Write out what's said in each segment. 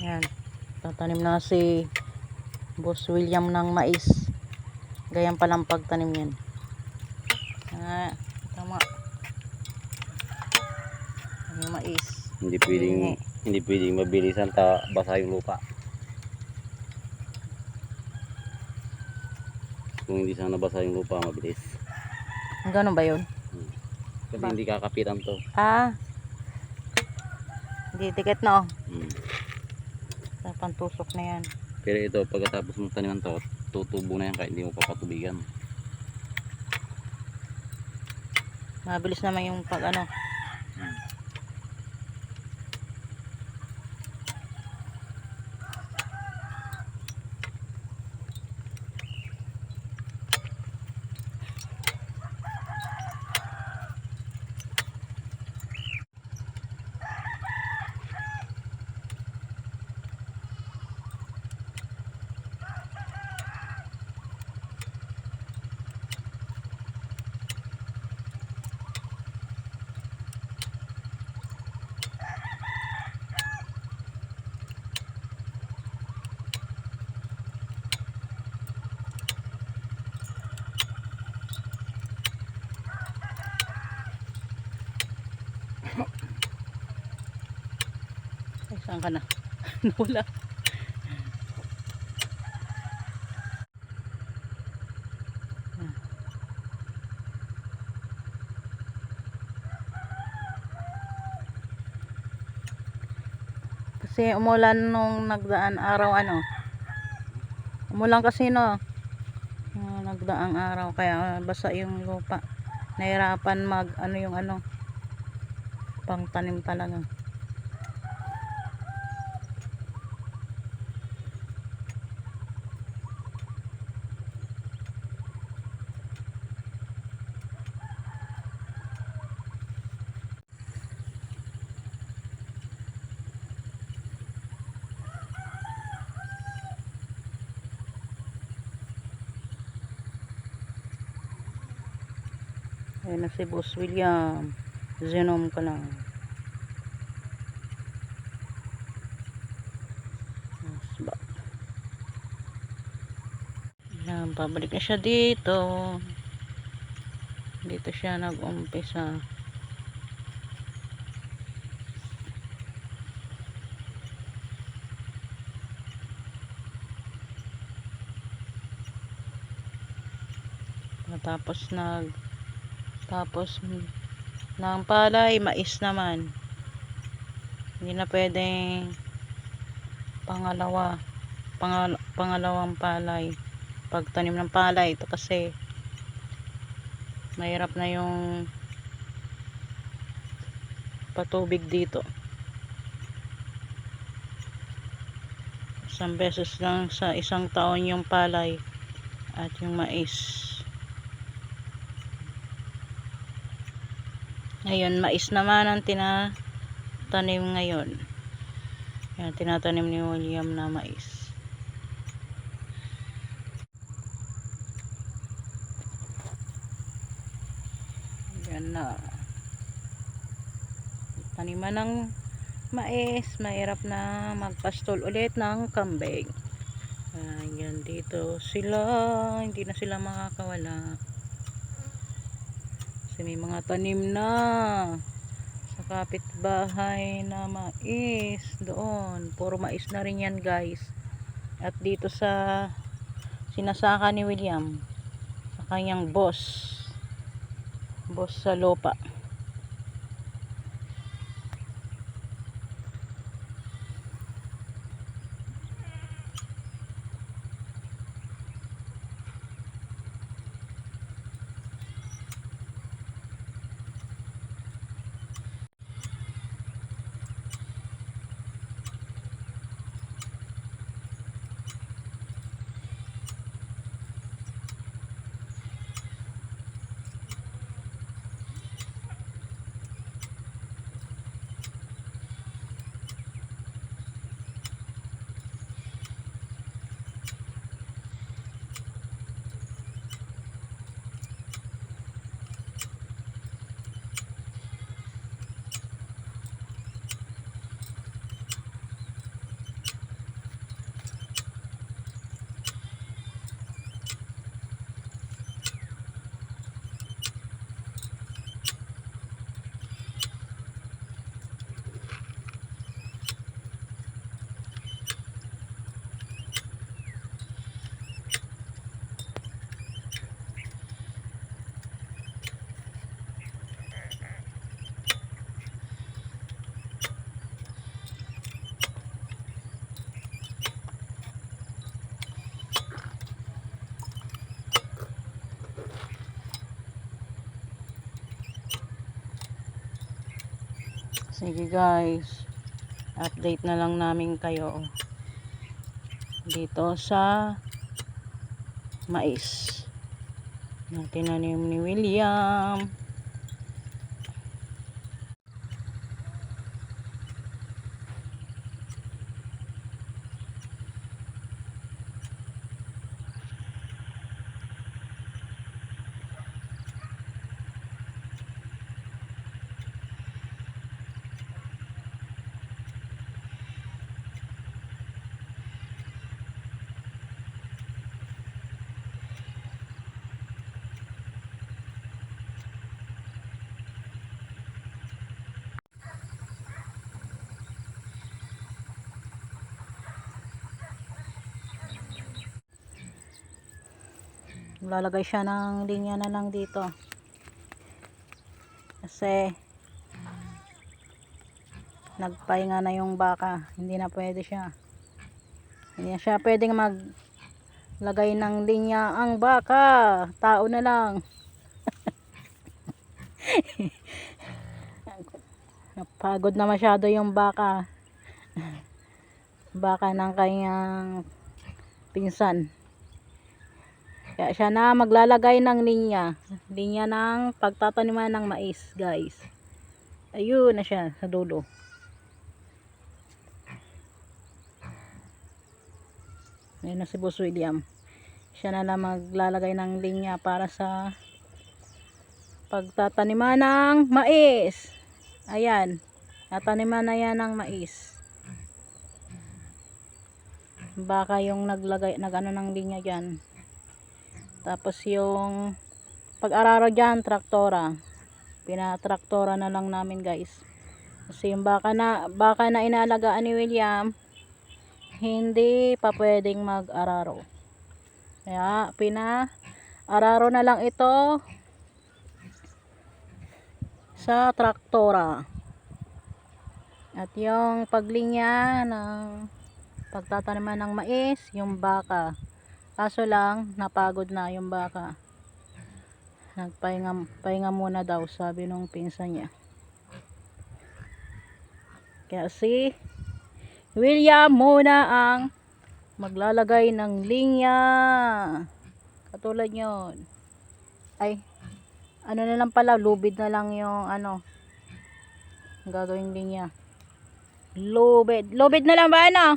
Yan. Tatanim na si Boss William ng mais. Ganyan palang pagtanim yan. Tama. Yung mais. Hindi pwedeng mabilisan basa yung lupa. Kung hindi sana basa yung lupa, mabilis. Gano'n ba yun? Kasi hindi kakapitan to. Hindi tiket na Hmm. Pantusok na yan. Pero ito, pagkatapos mong taniman to, tutubo na yan kahit hindi mo papatubigan. Mabilis naman yung pag ano. Ay, saan ka na? Nawala. Kasi umulan nung nagdaan araw umulan kasi nagdaang araw kaya basa yung lupa. Nahirapan yung pangtanim talaga. Ayan na si Boss William. Zoom ko lang. Ayan, pabalik na siya dito. Dito siya nag-umpisa. Tapos ng palay, mais naman. Hindi na pwedeng pangalawang palay. Pagtanim ng palay, ito kasi mahirap na yung patubig dito. Isang beses lang sa isang taon yung palay at yung mais. Ngayon, mais naman ang tinatanim ngayon. Yan, tinatanim ni William na mais. Yan na. Taniman ng mais, mahirap na magpastol ulit ng kambing. Yan, dito sila, hindi na sila makakawala. Kasi may mga tanim na sa kapitbahay na mais doon. Puro mais na rin yan, guys. At dito sa sinasaka ni William, sa kanyang boss sa lupa. Sige guys, update na lang namin kayo dito sa mais na tinanim ni William. Lalagay siya ng linya na lang dito kasi nagpahinga na yung baka, hindi na pwede siya, hindi na siya pwedeng maglagay ng linya ang baka, tao na lang. Napagod na masyado yung baka ng kanyang pinsan. Kaya siya na maglalagay ng linya ng pagtataniman ng mais guys. Ayun na siya sa dulo. Ayun na si Boss William. Siya na lang maglalagay ng linya para sa pagtataniman ng mais. Ayan, nataniman na yan ng mais. Baka yung nagano ng linya dyan. Tapos yung pag-araro dyan, traktora. Pinatraktora na lang namin guys. Kasi yung baka na inaalagaan ni William, hindi pa pwedeng mag-araro. Kaya pina-araro na lang ito sa traktora. At yung paglinya ng pagtataniman ng mais, yung baka. Kaso lang, napagod na yung baka. Pahinga muna daw, sabi nung pinsan niya. Kaya si William muna ang maglalagay ng linya. Katulad nyon. Ay, ano na lang pala, lubid na lang yung gagawing linya. Lubid na lang ba na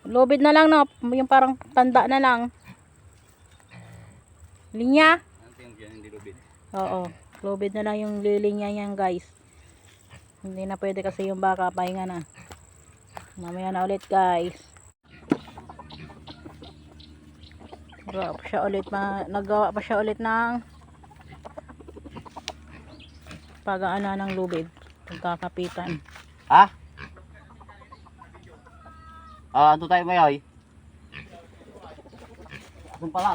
lubid na lang yung parang tanda na lang linya. Oo, lubid na lang yung lilinya niyan guys. Hindi na pwede kasi yung baka, pahinga na. Mamaya na ulit guys. Naggawa pa siya ulit ng pag-aano ng lubid, pagkakapitan. Ha? Ano tayo mayoy? Sumpala.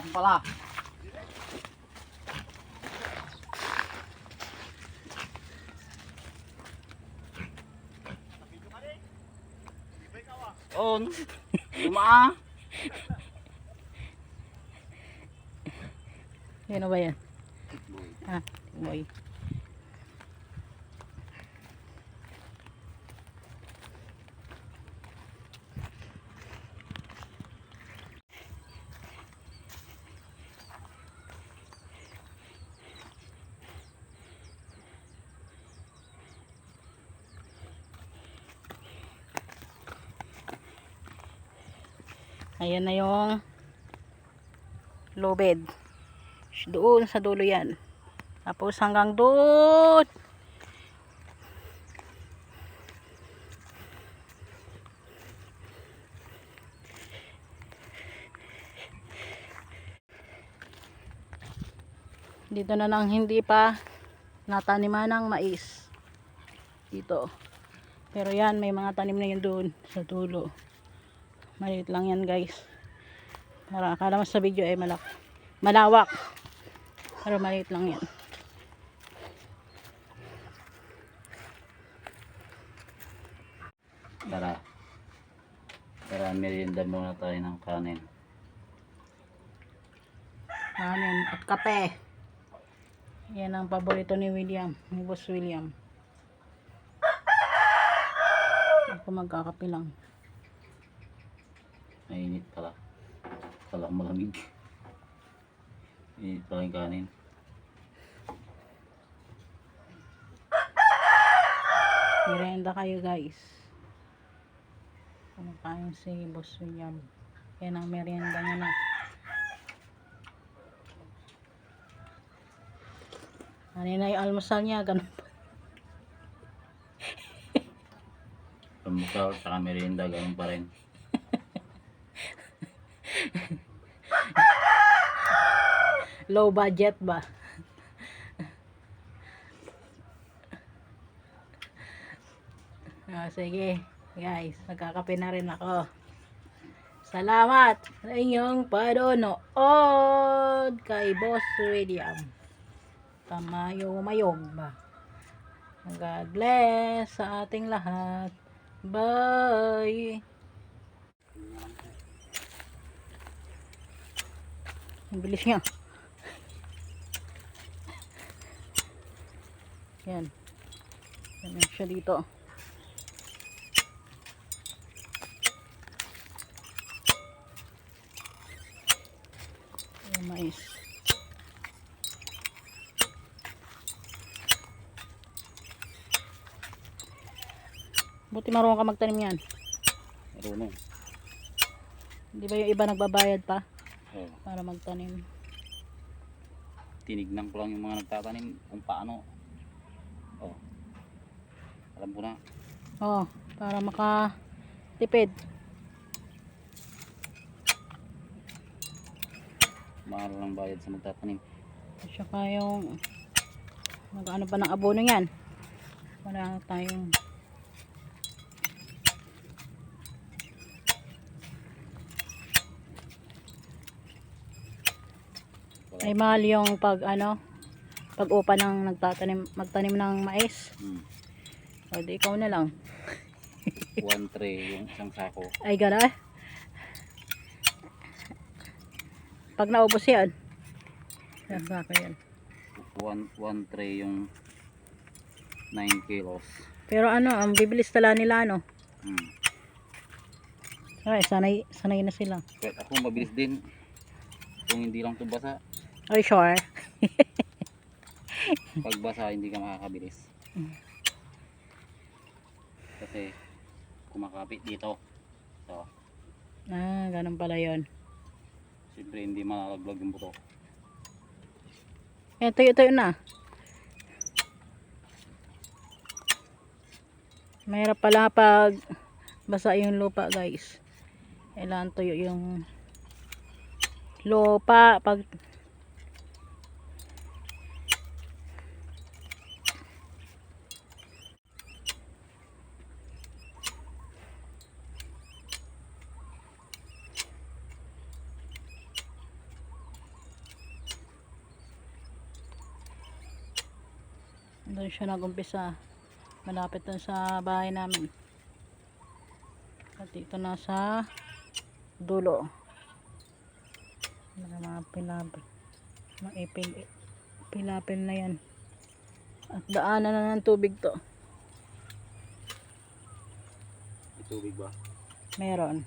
Oh, luma. Ano ba yan? Boy. Ayan na yung lubid. Doon sa dulo yan. Tapos hanggang doon. Dito na lang hindi pa nataniman ng mais. Dito. Pero yan, may mga tanim na yun doon sa dulo. Maliit lang yan guys. Para akala mo sa video ay malawak. Pero maliit lang yan. Tara, merienda muna tayo ng kanin. Kanin at kape. Yan ang paborito ni William, ni Boss William. Ako magkakape lang. Mainit pala. Kala ko malamig. Init pala yung kanin. Merienda kayo guys. Kumakain si Boss William. Yan ang merienda niya na. Kanina yung almusal niya, ganun pa. Pamusal, saka merienda, ganun pa rin. Low budget ba? Sige guys, magkakape na rin ako. Salamat sa inyong panonood kay Boss William. Kamayo-mayog ba? God bless sa ating lahat. Bye! Ang bilis niya. Yan. Yan siya dito. Yung mais. Buti marunong ka magtanim yan. Marunong. Di ba yung iba nagbabayad pa Oh, para magtanim? tinignan ko lang yung mga nagtatanim kung paano. Oh, alam ko na. Oh, para makatipid. Mahal lang bayad sa magtatanim. At saka yung nag-ano pa ng abono yan. Wala tayong Wala. ay mahal yung pag upa ng magtanim ng mais. O di ikaw na lang. 1 tray yung isang sako. Ay gala. Pag naubos yan. Baka yan. 1 tray yung 9 kilos. Pero ang bibilis tala nila Ay, sanay na sila. Kahit ako mabilis din. Kung hindi lang ito basa. Are you sure? Pag basa hindi ka makakabilis. Kasi kumakapit dito. So, Ganun pala yun. siyempre hindi malalaglag yung buto. Tuyo na. Mahirap pala pag basa yung lupa guys. Kailangan tuyo yung lupa pag doon siya nagumpisa, malapit doon sa bahay namin. At dito na sa dulo mga pilapil na yan. At daanan na ng tubig to. May tubig ba? Meron.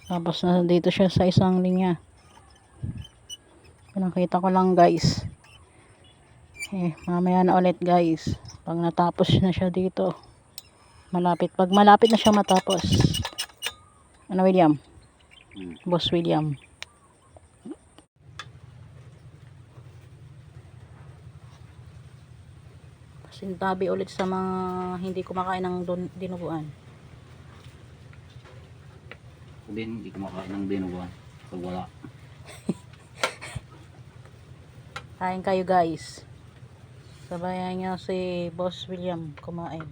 Tapos na dito siya sa isang linya. Pinakita ko lang guys. Mamaya na ulit guys. Pag natapos na siya dito. Pag malapit na siya matapos. William? Boss William. Sintabi ulit sa mga hindi kumakain ng dinuguan. Ako din, hindi kumakain ng dinuguan. Pag wala. Kain kayo guys. Sabayan niyo si Boss William kumain.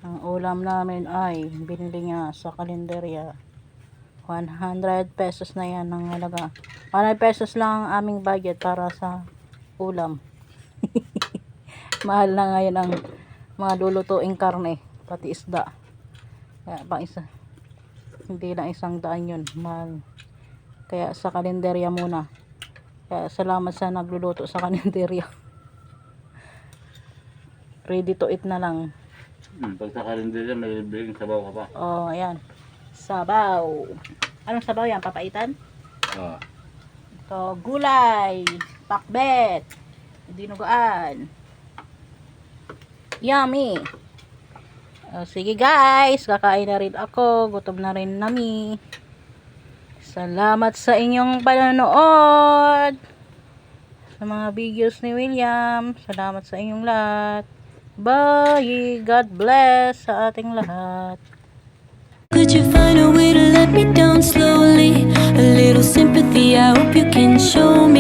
Ang ulam namin ay binili niya sa kalenderya. 100 pesos na yan ang halaga. 100 pesos lang ang aming budget para sa ulam. Mahal na ngayon ang mga lulutuing karne, pati isda. Kaya pang isa, hindi lang 100 yun, mahal. Kaya sa kalenderya muna. Kaya salamat sa nagluluto sa kalenderya. Ready to eat na lang. Pag sa karinderya, may libreng sabaw ka pa. Oh, ayan. Sabaw. Anong sabaw yan? Papaitan? Oo. Ito, gulay. Pakbet. Dinuguan. Yummy. Sige guys, kakain na rin ako. Gutom na rin nami. Salamat sa inyong panonood. Sa mga videos ni William. Salamat sa inyong lahat. Bye. God bless sa ating lahat. Could you find a way to let me down slowly? A little sympathy, I hope you can show me.